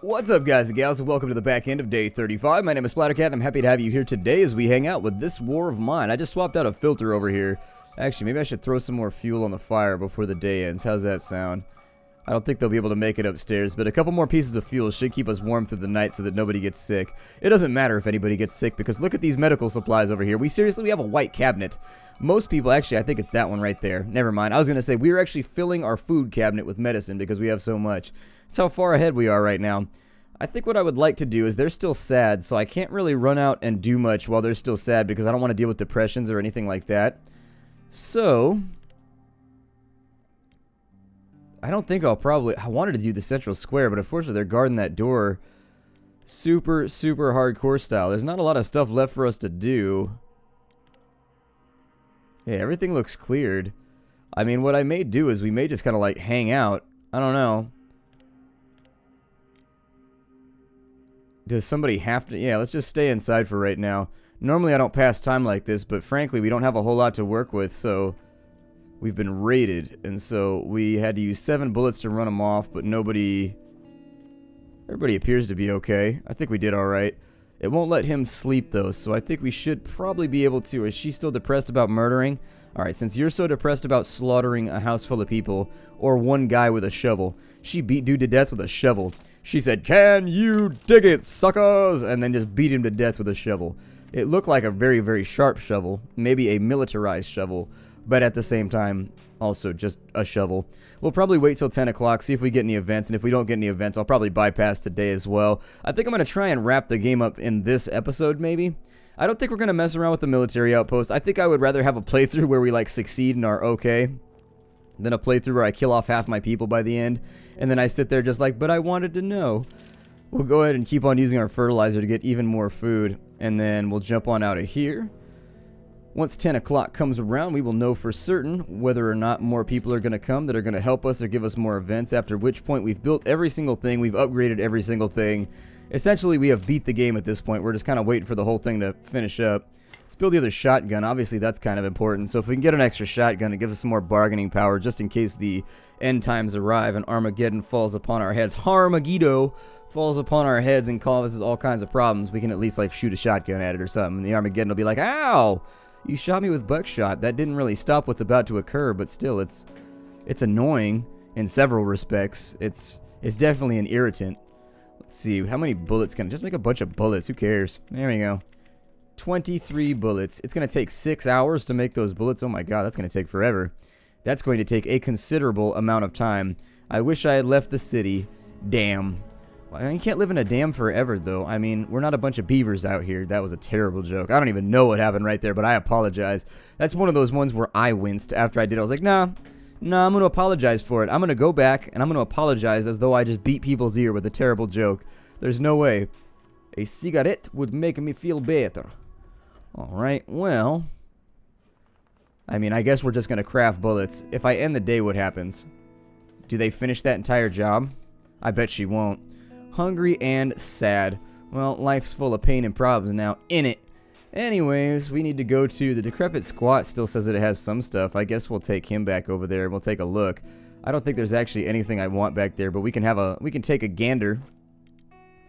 What's up, guys and gals, and welcome to the back end of day 35. My name is Splattercat, and I'm happy to have you here today as we hang out with this war of mine. I just swapped out a filter over here. Actually, maybe I should throw some more fuel on the fire before the day ends. How's that sound? I don't think they'll be able to make it upstairs, but a couple more pieces of fuel should keep us warm through the night so that nobody gets sick. It doesn't matter if anybody gets sick, because look at these medical supplies over here. We have a white cabinet. Most people, actually, I think it's that one right there. Never mind. I was going to say, we are actually filling our food cabinet with medicine because we have so much. That's how far ahead we are right now. I think what I would like to do is they're still sad, so I can't really run out and do much while they're still sad because I don't want to deal with depressions or anything like that. So I don't think I wanted to do the central square, but unfortunately they're guarding that door super hardcore style. There's not a lot of stuff left for us to do. Yeah, everything looks cleared. I mean, what I may do is we may just kind of like hang out. I don't know. Does somebody have to? Yeah, let's just stay inside for right now. Normally I don't pass time like this, but frankly we don't have a whole lot to work with, so we've been raided, and so we had to use 7 bullets to run them off, but everybody appears to be okay. I think we did alright. It won't let him sleep though, so I think we should probably be able to. Is she still depressed about murdering? Alright, since you're so depressed about slaughtering a house full of people, or one guy with a shovel, she beat dude to death with a shovel. She said, "Can you dig it, suckers?" and then just beat him to death with a shovel. It looked like a very sharp shovel, maybe a militarized shovel, but at the same time, also just a shovel. We'll probably wait till 10 o'clock, see if we get any events, and if we don't get any events, I'll probably bypass today as well. I think I'm going to try and wrap the game up in this episode, maybe. I don't think we're going to mess around with the military outpost. I think I would rather have a playthrough where we, like, succeed and are okay, than a playthrough where I kill off half my people by the end, and then I sit there just like, but I wanted to know. We'll go ahead and keep on using our fertilizer to get even more food, and then we'll jump on out of here. Once 10 o'clock comes around, we will know for certain whether or not more people are going to come that are going to help us or give us more events, after which point we've built every single thing, we've upgraded every single thing. Essentially, we have beat the game at this point. We're just kind of waiting for the whole thing to finish up. Let's build the other shotgun. Obviously, that's kind of important. So if we can get an extra shotgun, it gives us some more bargaining power just in case the end times arrive and Armageddon falls upon our heads. Harmageddon falls upon our heads and causes all kinds of problems. We can at least like shoot a shotgun at it or something. And the Armageddon will be like, "Ow! You shot me with buckshot. That didn't really stop what's about to occur, but still, it's annoying in several respects. It's definitely an irritant." Let's see, how many bullets can I just make a bunch of bullets? Who cares? There we go. 23 bullets. It's going to take 6 hours to make those bullets. Oh my god, that's going to take forever. That's going to take a considerable amount of time. I wish I had left the city. Damn. Well, you can't live in a dam forever, though. I mean, we're not a bunch of beavers out here. That was a terrible joke. I don't even know what happened right there, but I apologize. That's one of those ones where I winced after I did it. I was like, nah, I'm going to apologize for it. I'm going to go back, and I'm going to apologize as though I just beat people's ear with a terrible joke. There's no way. A cigarette would make me feel better. Alright, well, I mean, I guess we're just going to craft bullets. If I end the day, what happens? Do they finish that entire job? I bet she won't. Hungry and sad. Well, life's full of pain and problems now, innit? Anyways, we need to go to the decrepit squat. Still says that it has some stuff. I guess we'll take him back over there and we'll take a look. I don't think there's actually anything I want back there, but we can take a gander,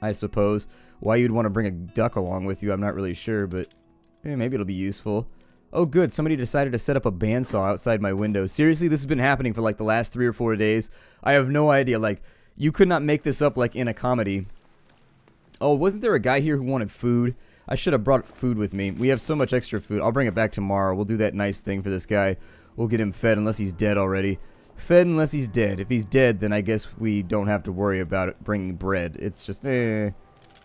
I suppose. Why you'd want to bring a duck along with you, I'm not really sure, but maybe it'll be useful. Oh good, somebody decided to set up a bandsaw outside my window. Seriously, this has been happening for like the last 3 or 4 days. I have no idea, like, you could not make this up like in a comedy. Oh, wasn't there a guy here who wanted food? I should have brought food with me. We have so much extra food. I'll bring it back tomorrow. We'll do that nice thing for this guy. We'll get him fed unless he's dead already. Fed unless he's dead. If he's dead, then I guess we don't have to worry about it bringing bread. It's just,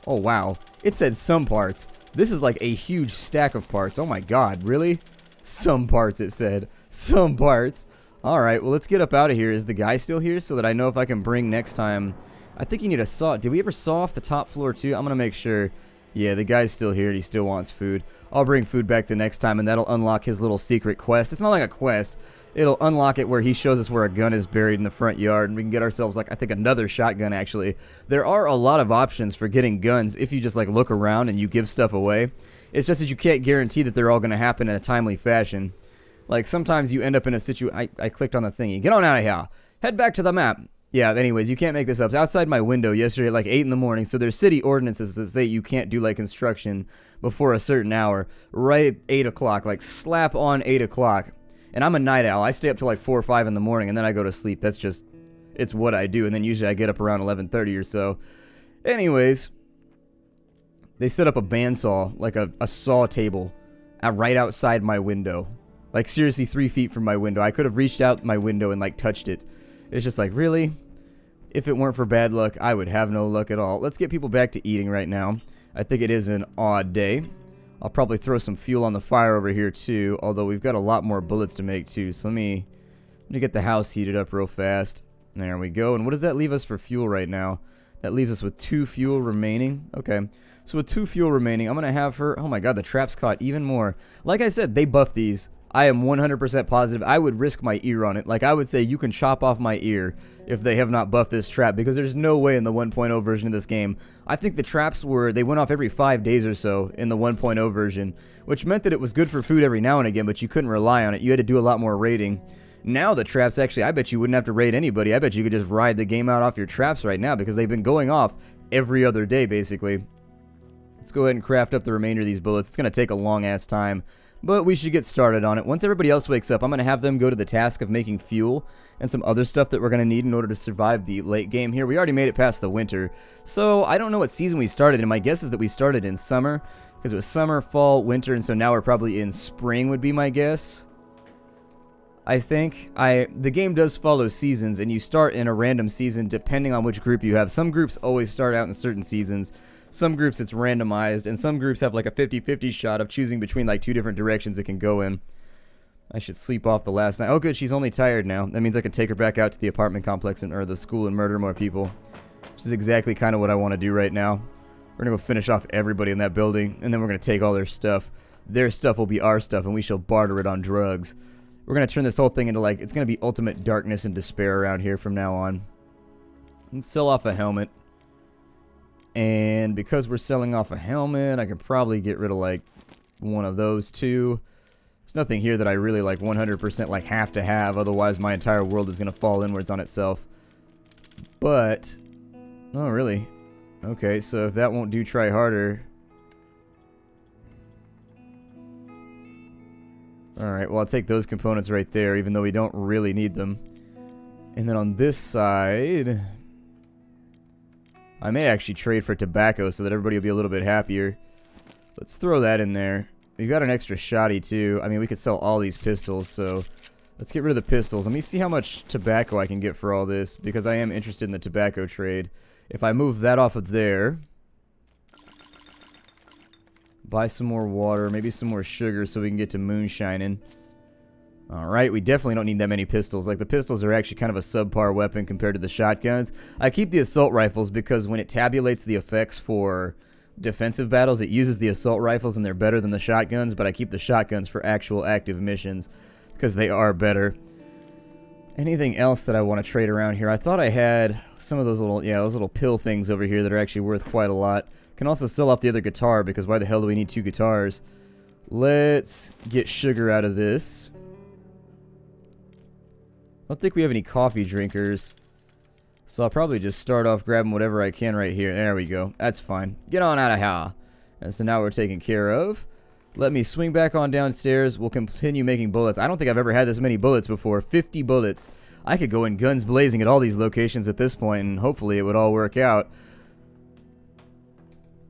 Oh, wow. It said some parts. This is like a huge stack of parts. Oh my god, really? Some parts, it said. Some parts. Alright, well, let's get up out of here. Is the guy still here so that I know if I can bring next time? I think you need a saw. Did we ever saw off the top floor too? I'm going to make sure. Yeah, the guy's still here and he still wants food. I'll bring food back the next time and that'll unlock his little secret quest. It's not like a quest. It'll unlock it where he shows us where a gun is buried in the front yard, and we can get ourselves, like, I think another shotgun, actually. There are a lot of options for getting guns if you just, like, look around and you give stuff away. It's just that you can't guarantee that they're all going to happen in a timely fashion. Like, sometimes you end up in a situation... I clicked on the thingy. Get on out of here. Head back to the map. Yeah, anyways, you can't make this up. It's outside my window yesterday at like 8 in the morning, so there's city ordinances that say you can't do like construction before a certain hour. Right at 8 o'clock, like slap on 8 o'clock. And I'm a night owl. I stay up till like 4 or 5 in the morning, and then I go to sleep. That's just, it's what I do. And then usually I get up around 11:30 or so. Anyways, they set up a bandsaw, like a saw table, right outside my window. Like seriously 3 feet from my window. I could have reached out my window and like touched it. It's just like, really? If it weren't for bad luck, I would have no luck at all. Let's get people back to eating right now. I think it is an odd day. I'll probably throw some fuel on the fire over here too, although we've got a lot more bullets to make too. So let me get the house heated up real fast. There we go. And what does that leave us for fuel right now? That leaves us with 2 fuel remaining. Okay. So with 2 fuel remaining, I'm going to have her... Oh my god, the trap's caught even more. Like I said, they buffed these. I am 100% positive. I would risk my ear on it. Like, I would say you can chop off my ear if they have not buffed this trap, because there's no way in the 1.0 version of this game. I think the traps they went off every 5 days or so in the 1.0 version, which meant that it was good for food every now and again, but you couldn't rely on it. You had to do a lot more raiding. Now the traps, actually, I bet you wouldn't have to raid anybody. I bet you could just ride the game out off your traps right now, because they've been going off every other day, basically. Let's go ahead and craft up the remainder of these bullets. It's going to take a long-ass time, but we should get started on it. Once everybody else wakes up, I'm going to have them go to the task of making fuel and some other stuff that we're going to need in order to survive the late game here. We already made it past the winter, so I don't know what season we started in. My guess is that we started in summer, because it was summer, fall, winter, and so now we're probably in spring would be my guess. I think the game does follow seasons, and you start in a random season depending on which group you have. Some groups always start out in certain seasons. Some groups it's randomized, and some groups have like a 50-50 shot of choosing between like 2 different directions it can go in. I should sleep off the last night. Oh good, she's only tired now. That means I can take her back out to the apartment complex or the school and murder more people. Which is exactly kind of what I want to do right now. We're going to go finish off everybody in that building, and then we're going to take all their stuff. Their stuff will be our stuff, and we shall barter it on drugs. We're going to turn this whole thing into like, it's going to be ultimate darkness and despair around here from now on. And sell off a helmet. And because we're selling off a helmet, I can probably get rid of like one of those too. There's nothing here that I really like 100% like have to have, otherwise my entire world is going to fall inwards on itself. But, oh really? Okay, so if that won't do, try harder. Alright, well I'll take those components right there, even though we don't really need them. And then on this side, I may actually trade for tobacco so that everybody will be a little bit happier. Let's throw that in there. We've got an extra shotty too. I mean, we could sell all these pistols, so let's get rid of the pistols. Let me see how much tobacco I can get for all this, because I am interested in the tobacco trade. If I move that off of there, buy some more water, maybe some more sugar so we can get to moonshining. Alright, we definitely don't need that many pistols. Like, the pistols are actually kind of a subpar weapon compared to the shotguns. I keep the assault rifles because when it tabulates the effects for defensive battles, it uses the assault rifles and they're better than the shotguns, but I keep the shotguns for actual active missions because they are better. Anything else that I want to trade around here? I thought I had some of those little, those little pill things over here that are actually worth quite a lot. Can also sell off the other guitar, because why the hell do we need 2 guitars? Let's get sugar out of this. I don't think we have any coffee drinkers, so I'll probably just start off grabbing whatever I can right here. There we go. That's fine. Get on out of here. And so now we're taken care of. Let me swing back on downstairs. We'll continue making bullets. I don't think I've ever had this many bullets before. 50 bullets. I could go in guns blazing at all these locations at this point, and hopefully it would all work out.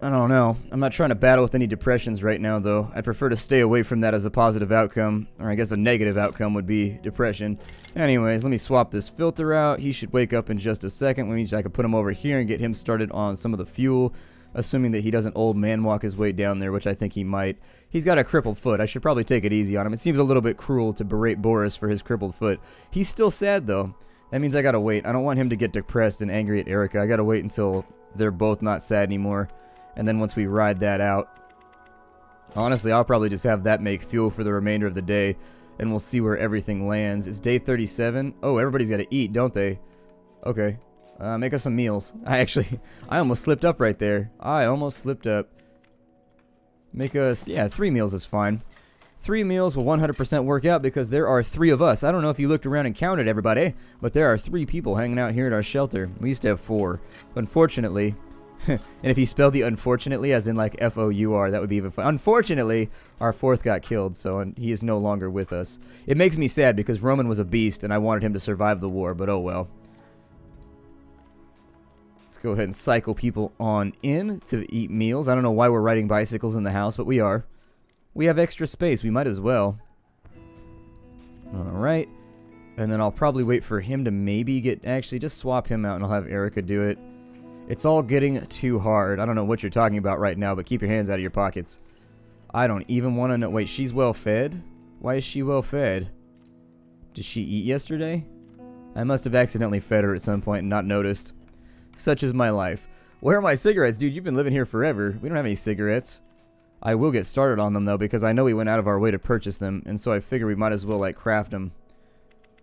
I don't know. I'm not trying to battle with any depressions right now, though. I'd prefer to stay away from that as a positive outcome. Or I guess a negative outcome would be depression. Anyways, let me swap this filter out. He should wake up in just a second. I can put him over here and get him started on some of the fuel. Assuming that he doesn't old man walk his way down there, which I think he might. He's got a crippled foot. I should probably take it easy on him. It seems a little bit cruel to berate Boris for his crippled foot. He's still sad, though. That means I gotta wait. I don't want him to get depressed and angry at Erica. I gotta wait until they're both not sad anymore. And then once we ride that out, honestly, I'll probably just have that make fuel for the remainder of the day, and we'll see where everything lands. It's day 37. Oh, everybody's got to eat, don't they? Okay. Make us some meals. I almost slipped up right there. I almost slipped up. Make us, 3 meals is fine. 3 meals will 100% work out because there are 3 of us. I don't know if you looked around and counted everybody, but there are 3 people hanging out here at our shelter. We used to have 4. Unfortunately, and if you spell the unfortunately as in like F-O-U-R, that would be even fun. Unfortunately, our 4th got killed, so he is no longer with us. It makes me sad because Roman was a beast and I wanted him to survive the war, but oh well. Let's go ahead and cycle people on in to eat meals. I don't know why we're riding bicycles in the house, but we are. We have extra space. We might as well. Alright. And then I'll probably wait for him to maybe get... Actually, just swap him out and I'll have Erica do it. It's all getting too hard. I don't know what you're talking about right now, but keep your hands out of your pockets. I don't even want to know... Wait, she's well fed? Why is she well fed? Did she eat yesterday? I must have accidentally fed her at some point and not noticed. Such is my life. Where are my cigarettes? Dude, you've been living here forever. We don't have any cigarettes. I will get started on them, though, because I know we went out of our way to purchase them, and so I figure we might as well, like, craft them.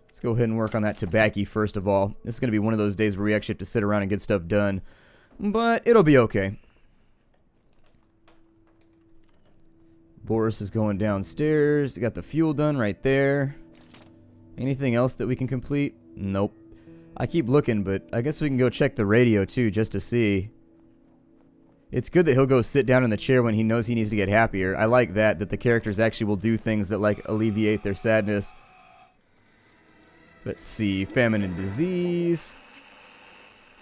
Let's go ahead and work on that tobacco first of all. This is going to be one of those days where we actually have to sit around and get stuff done. But it'll be okay. Boris is going downstairs. Got the fuel done right there. Anything else that we can complete? Nope. I keep looking, but I guess we can go check the radio too, just to see. It's good that he'll go sit down in the chair when he knows he needs to get happier. I like that the characters actually will do things that, like, alleviate their sadness. Let's see. Famine and disease.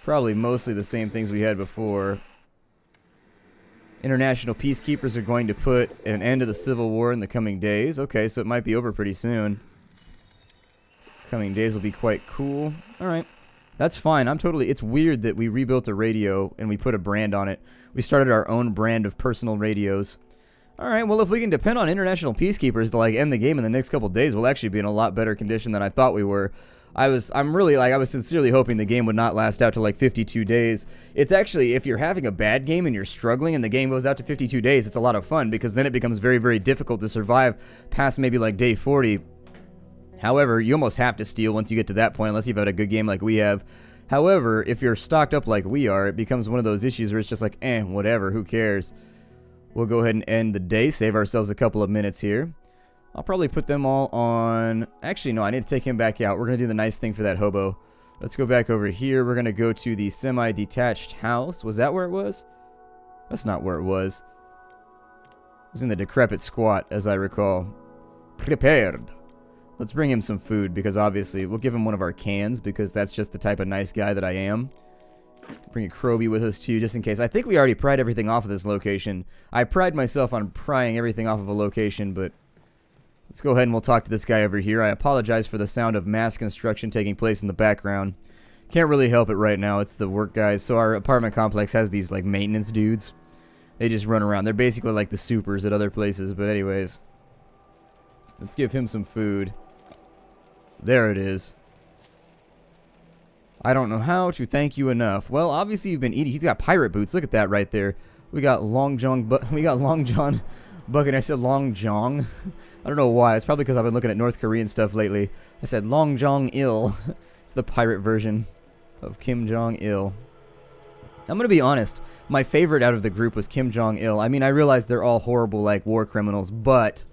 Probably mostly the same things we had before. International peacekeepers are going to put an end to the civil war in the coming days. Okay, so it might be over pretty soon. Coming days will be quite cool. Alright. That's fine. It's weird that we rebuilt a radio and we put a brand on it. We started our own brand of personal radios. Alright, well, if we can depend on international peacekeepers to, like, end the game in the next couple days, we'll actually be in a lot better condition than I thought we were. I was sincerely hoping the game would not last out to, like, 52 days. It's actually, if you're having a bad game and you're struggling and the game goes out to 52 days, it's a lot of fun because then it becomes very, very difficult to survive past maybe, like, day 40. However, you almost have to steal once you get to that point unless you've had a good game like we have. However, if you're stocked up like we are, it becomes one of those issues where it's just like, whatever, who cares? We'll go ahead and end the day, save ourselves a couple of minutes here. I'll probably put them all on... Actually, no, I need to take him back out. We're going to do the nice thing for that hobo. Let's go back over here. We're going to go to the semi-detached house. Was that where it was? That's not where it was. It was in the decrepit squat, as I recall. Prepared. Let's bring him some food, because obviously we'll give him one of our cans, because that's just the type of nice guy that I am. Bring a Kroby with us, too, just in case. I think we already pried everything off of this location. I pride myself on prying everything off of a location, but... Let's go ahead and we'll talk to this guy over here. I apologize for the sound of mass construction taking place in the background. Can't really help it right now. It's the work guys. So our apartment complex has these, like, maintenance dudes. They just run around. They're basically like the supers at other places, but anyways. Let's give him some food. There it is. I don't know how to thank you enough. Well, obviously you've been eating. He's got pirate boots. Look at that right there. We got Long John Bucket. I said Long Jong. I don't know why. It's probably because I've been looking at North Korean stuff lately. I said Long Jong-il. It's the pirate version of Kim Jong-il. I'm going to be honest. My favorite out of the group was Kim Jong-il. I mean, I realize they're all horrible, like, war criminals, but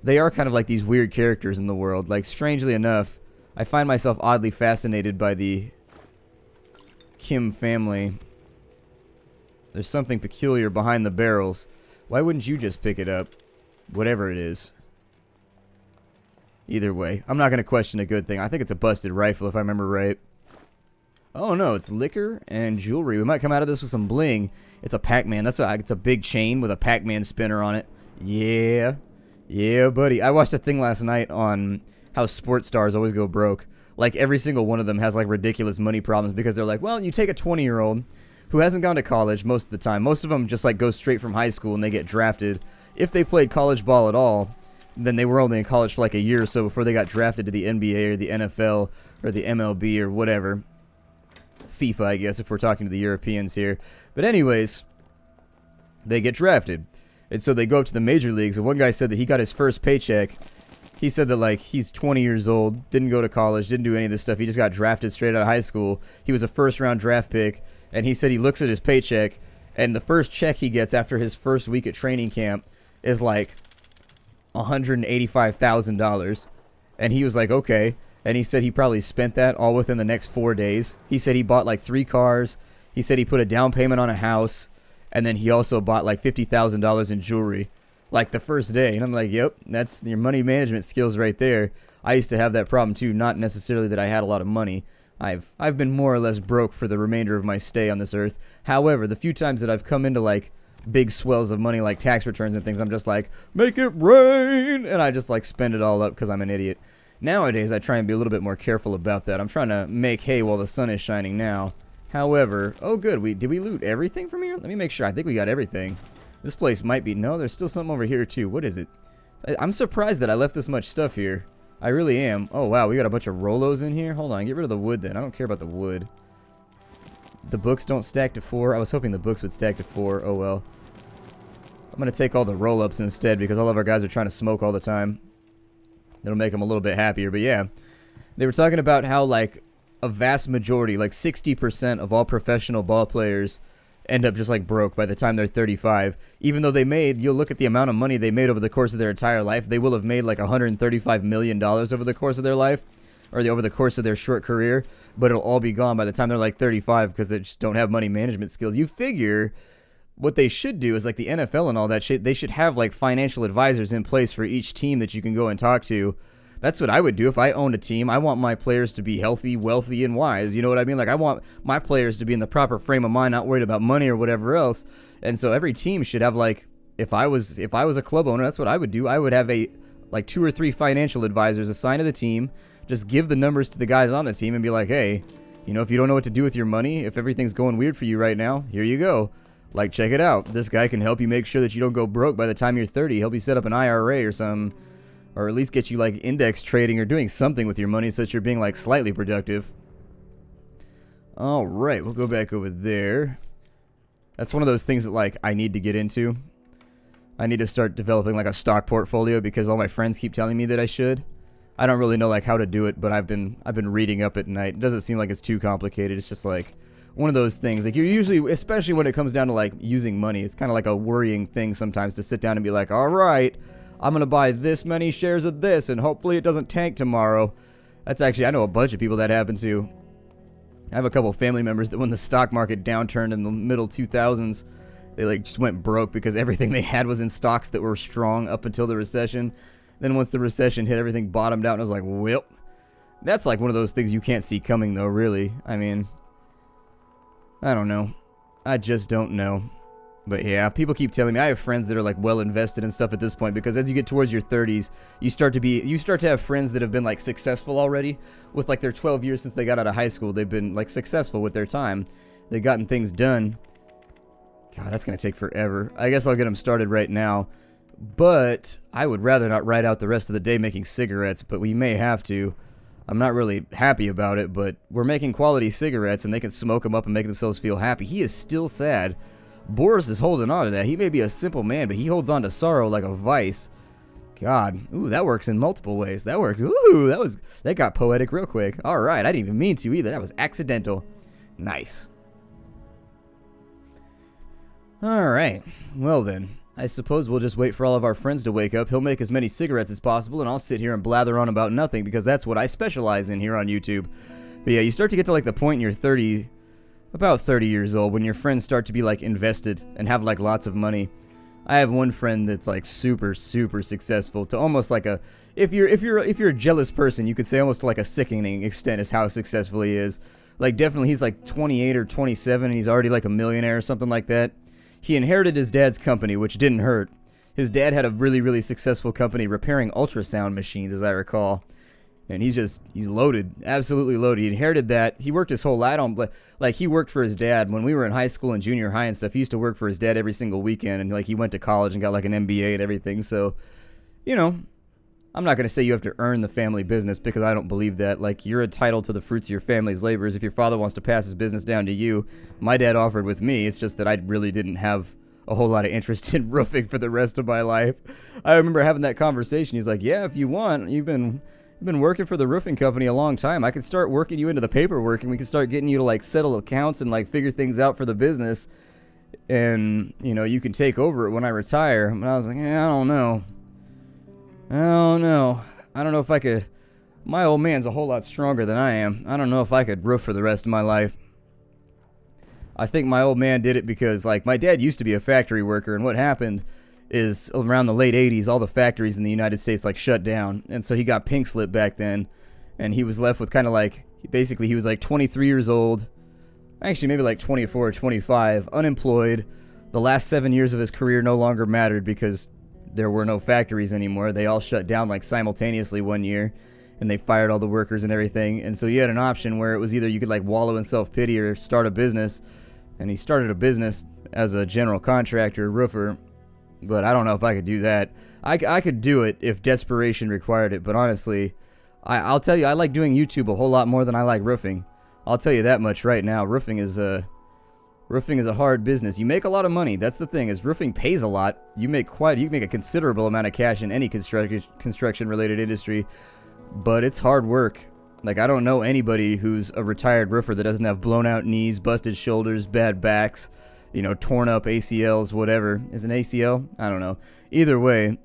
they are kind of like these weird characters in the world. Like, strangely enough, I find myself oddly fascinated by the Kim family. There's something peculiar behind the barrels. Why wouldn't you just pick it up? Whatever it is. Either way, I'm not going to question a good thing. I think it's a busted rifle if I remember right. Oh no, it's liquor and jewelry. We might come out of this with some bling. It's a Pac-Man. It's a big chain with a Pac-Man spinner on it. Yeah. Yeah, buddy. I watched a thing last night on how sports stars always go broke. Like, every single one of them has, like, ridiculous money problems because they're like, well, you take a 20-year-old who hasn't gone to college most of the time. Most of them just, like, go straight from high school and they get drafted. If they played college ball at all, then they were only in college for, like, a year or so before they got drafted to the NBA or the NFL or the MLB or whatever. FIFA, I guess, if we're talking to the Europeans here. But anyways, they get drafted. And so they go up to the major leagues, and one guy said that he got his first paycheck. He said that, like, he's 20 years old, didn't go to college, didn't do any of this stuff. He just got drafted straight out of high school. He was a first-round draft pick, and he said he looks at his paycheck, and the first check he gets after his first week at training camp is like $185,000. And he was like, okay. And he said he probably spent that all within the next 4 days. He said he bought like 3 cars. He said he put a down payment on a house. And then he also bought like $50,000 in jewelry like the first day. And I'm like, yep, that's your money management skills right there. I used to have that problem too. Not necessarily that I had a lot of money. I've been more or less broke for the remainder of my stay on this earth. However, the few times that I've come into like big swells of money like tax returns and things, I'm just like, make it rain, and I just like spend it all up because I'm an idiot. Nowadays I try and be a little bit more careful about that. I'm trying to make hay while the sun is shining now. However, oh good, did we loot everything from here? Let me make sure. I think we got everything. This place might be, no, there's still something over here too. What is it? I'm surprised that I left this much stuff here. I really am. Oh wow, we got a bunch of Rolos in here. Hold on, get rid of the wood then. I don't care about the wood. The books don't stack to 4. I was hoping the books would stack to 4. Oh well. I'm going to take all the roll-ups instead because all of our guys are trying to smoke all the time. It'll make them a little bit happier, but yeah. They were talking about how, like, a vast majority, like 60% of all professional ball players end up just, like, broke by the time they're 35. Even though they made, you'll look at the amount of money they made over the course of their entire life, they will have made, like, $135 million over the course of their life, or over the course of their short career, but it'll all be gone by the time they're, like, 35 because they just don't have money management skills. You figure what they should do is, like the NFL and all that shit, they should have like financial advisors in place for each team that you can go and talk to. That's what I would do if I owned a team. I want my players to be healthy, wealthy, and wise. You know what I mean? Like I want my players to be in the proper frame of mind, not worried about money or whatever else. And so every team should have like, if I was a club owner, that's what I would do. I would have like 2 or 3 financial advisors assigned to the team. Just give the numbers to the guys on the team and be like, hey, you know, if you don't know what to do with your money, if everything's going weird for you right now, here you go. Like, check it out. This guy can help you make sure that you don't go broke by the time you're 30. Help you set up an IRA or something. Or at least get you, like, index trading or doing something with your money so that you're being, like, slightly productive. Alright, we'll go back over there. That's one of those things that, like, I need to get into. I need to start developing, like, a stock portfolio because all my friends keep telling me that I should. I don't really know, like, how to do it, but I've been reading up at night. It doesn't seem like it's too complicated. It's just, like, one of those things, like you usually, especially when it comes down to like using money, it's kind of like a worrying thing sometimes to sit down and be like, all right, I'm going to buy this many shares of this and hopefully it doesn't tank tomorrow. That's actually, I know a bunch of people that happen to. I have a couple family members that when the stock market downturned in the middle 2000s, they like just went broke because everything they had was in stocks that were strong up until the recession. Then once the recession hit, everything bottomed out and I was like, well, that's like one of those things you can't see coming though, really. I mean, I don't know. I just don't know. But yeah, people keep telling me. I have friends that are like well invested in stuff at this point because as you get towards your 30s, you start to have friends that have been like successful already with like their 12 years since they got out of high school. They've been like successful with their time. They've gotten things done. God, that's going to take forever. I guess I'll get them started right now. But I would rather not ride out the rest of the day making cigarettes, but we may have to. I'm not really happy about it, but we're making quality cigarettes and they can smoke them up and make themselves feel happy. He is still sad. Boris is holding on to that. He may be a simple man, but he holds on to sorrow like a vice. God. Ooh, that works in multiple ways. That works. Ooh, that got poetic real quick. All right, I didn't even mean to either. That was accidental. Nice. All right. Well then. I suppose we'll just wait for all of our friends to wake up. He'll make as many cigarettes as possible, and I'll sit here and blather on about nothing, because that's what I specialize in here on YouTube. But yeah, you start to get to like the point in your about 30 years old, when your friends start to be like invested and have like lots of money. I have one friend that's like super, super successful to almost like a, if you're a jealous person, you could say almost to like a sickening extent is how successful he is. Like definitely he's like 28 or 27 and he's already like a millionaire or something like that. He inherited his dad's company, which didn't hurt. His dad had a really, really successful company repairing ultrasound machines, as I recall. And he's loaded, absolutely loaded. He inherited that. He worked his whole life on, like, he worked for his dad. When we were in high school and junior high and stuff, he used to work for his dad every single weekend. And, like, he went to college and got, like, an MBA and everything. So, you know, I'm not going to say you have to earn the family business because I don't believe that. Like, you're entitled to the fruits of your family's labors. If your father wants to pass his business down to you, my dad offered with me. It's just that I really didn't have a whole lot of interest in roofing for the rest of my life. I remember having that conversation. He's like, yeah, if you want, you've been working for the roofing company a long time. I could start working you into the paperwork and we can start getting you to like settle accounts and like figure things out for the business. and, you know, you can take over it when I retire. And I was like, I don't know. I don't know. I don't know if I could. My old man's a whole lot stronger than I am. I don't know if I could roof for the rest of my life. I think my old man did it because, like, my dad used to be a factory worker, and what happened is around the late 80s, all the factories in the United States, like, shut down. And so he got pink slip back then, and he was left with kind of like, basically he was like 23 years old, actually maybe like 24 or 25, unemployed. The last 7 years of his career no longer mattered because there were no factories anymore. They all shut down like simultaneously one year, and they fired all the workers and everything. And so you had an option where it was either you could like wallow in self-pity or start a business. And he started a business as a general contractor, roofer. But I don't know if I could do that. I could do it if desperation required it. But honestly, I'll tell you, I like doing YouTube a whole lot more than I like roofing. I'll tell you that much right now. Roofing is a hard business. You make a lot of money. That's the thing, is roofing pays a lot. You make a considerable amount of cash in any construction related industry. But it's hard work. Like, I don't know anybody who's a retired roofer that doesn't have blown out knees, busted shoulders, bad backs, you know, torn up ACLs, whatever. Is an ACL? I don't know. Either way,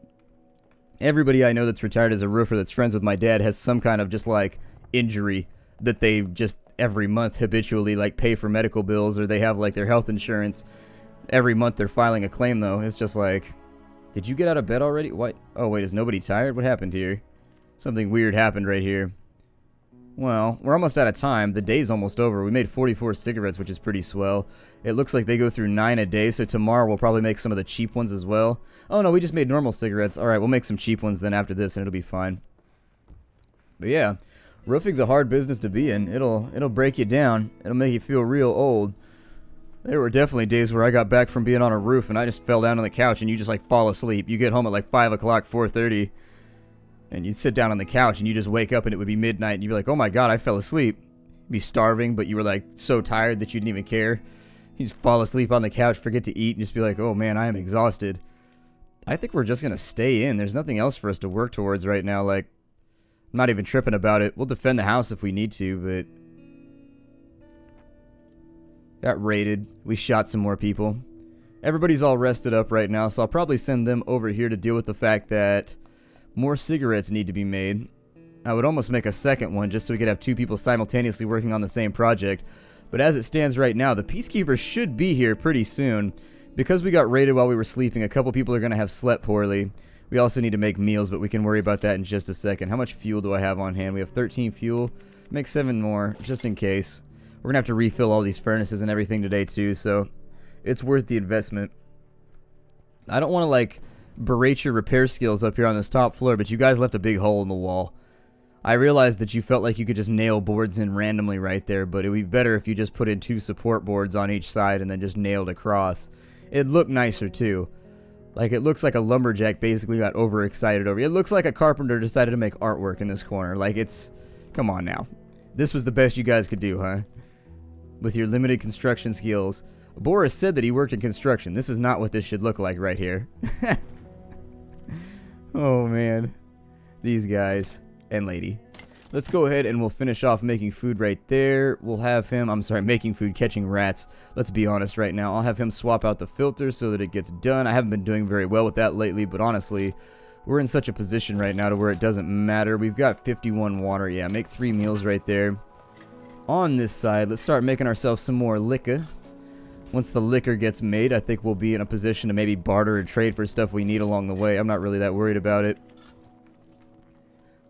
everybody I know that's retired as a roofer that's friends with my dad has some kind of just like injury that they just every month habitually like pay for medical bills, or they have like their health insurance. Every month they're filing a claim though. It's just like, did you get out of bed already? What? Oh wait, is nobody tired? What happened here? Something weird happened right here. Well, we're almost out of time. The day's almost over. We made 44 cigarettes, which is pretty swell. It looks like they go through 9 a day, so tomorrow we'll probably make some of the cheap ones as well. Oh no, we just made normal cigarettes. Alright, we'll make some cheap ones then after this, and it'll be fine. But yeah, roofing's a hard business to be in. It'll break you down. It'll make you feel real old. There were definitely days where I got back from being on a roof, and I just fell down on the couch, and you just like fall asleep. You get home at like 5 o'clock, 4:30. And you'd sit down on the couch and you just wake up and it would be midnight and you'd be like, oh my god, I fell asleep. You'd be starving, but you were like so tired that you didn't even care. You just fall asleep on the couch, forget to eat, and just be like, oh man, I am exhausted. I think we're just going to stay in. There's nothing else for us to work towards right now. Like, I'm not even tripping about it. We'll defend the house if we need to, but got raided. We shot some more people. Everybody's all rested up right now, so I'll probably send them over here to deal with the fact that more cigarettes need to be made. I would almost make a second one just so we could have two people simultaneously working on the same project. But as it stands right now, the peacekeepers should be here pretty soon. Because we got raided while we were sleeping, a couple people are going to have slept poorly. We also need to make meals, but we can worry about that in just a second. How much fuel do I have on hand? We have 13 fuel. Make 7 more, just in case. We're going to have to refill all these furnaces and everything today too, so it's worth the investment. I don't want to, like, berate your repair skills up here on this top floor, but you guys left a big hole in the wall. I realized that you felt like you could just nail boards in randomly right there, but it would be better if you just put in 2 support boards on each side and then just nailed across. It'd look nicer too. Like, it looks like a lumberjack basically got overexcited over it. It looks like a carpenter decided to make artwork in this corner. Like, it's... Come on now. This was the best you guys could do, huh? With your limited construction skills. Boris said that he worked in construction. This is not what this should look like right here. Oh man, these guys and lady. Let's go ahead and we'll finish off making food right there. We'll have him, making food, catching rats. Let's be honest right now. I'll have him swap out the filter so that it gets done. I haven't been doing very well with that lately, but honestly, we're in such a position right now to where it doesn't matter. We've got 51 water. Yeah, make 3 meals right there. On this side, let's start making ourselves some more liquor. Once the liquor gets made, I think we'll be in a position to maybe barter or trade for stuff we need along the way. I'm not really that worried about it.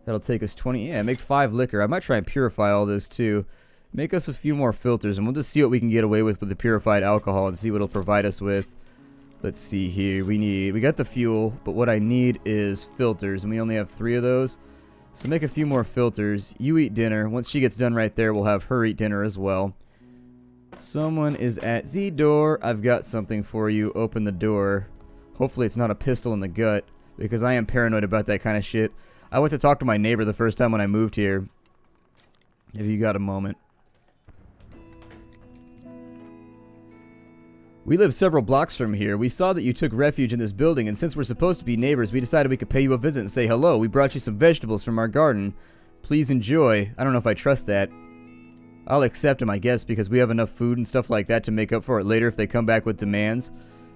That'll take us 20. Yeah, make 5 liquor. I might try and purify all this too. Make us a few more filters, and we'll just see what we can get away with the purified alcohol and see what it'll provide us with. Let's see here. We got the fuel, but what I need is filters, and we only have 3 of those. So make a few more filters. You eat dinner. Once she gets done right there, we'll have her eat dinner as well. Someone is at the door. I've got something for you. Open the door. Hopefully it's not a pistol in the gut, because I am paranoid about that kind of shit. I went to talk to my neighbor the first time when I moved here. If you got a moment. We live several blocks from here. We saw that you took refuge in this building, and since we're supposed to be neighbors, we decided we could pay you a visit and say hello. We brought you some vegetables from our garden. Please enjoy. I don't know if I trust that. I'll accept him, I guess, because we have enough food and stuff like that to make up for it later if they come back with demands.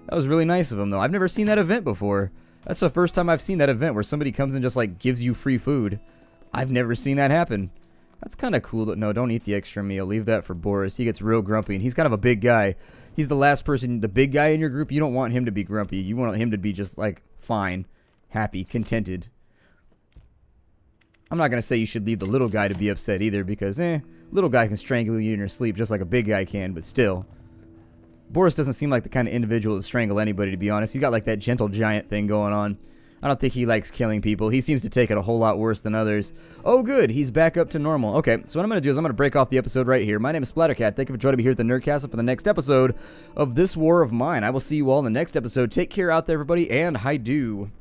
That was really nice of him, though. I've never seen that event before. That's the first time I've seen that event where somebody comes and just, like, gives you free food. I've never seen that happen. That's kind of cool. No, don't eat the extra meal. Leave that for Boris. He gets real grumpy, and he's kind of a big guy. He's the last person, the big guy in your group. You don't want him to be grumpy. You want him to be just, like, fine, happy, contented. I'm not going to say you should leave the little guy to be upset either because, little guy can strangle you in your sleep just like a big guy can, but still. Boris doesn't seem like the kind of individual to strangle anybody, to be honest. He's got, like, that gentle giant thing going on. I don't think he likes killing people. He seems to take it a whole lot worse than others. Oh, good. He's back up to normal. Okay, so what I'm going to do is I'm going to break off the episode right here. My name is Splattercat. Thank you for joining me here at the Nerdcastle for the next episode of This War of Mine. I will see you all in the next episode. Take care out there, everybody, and hi-do.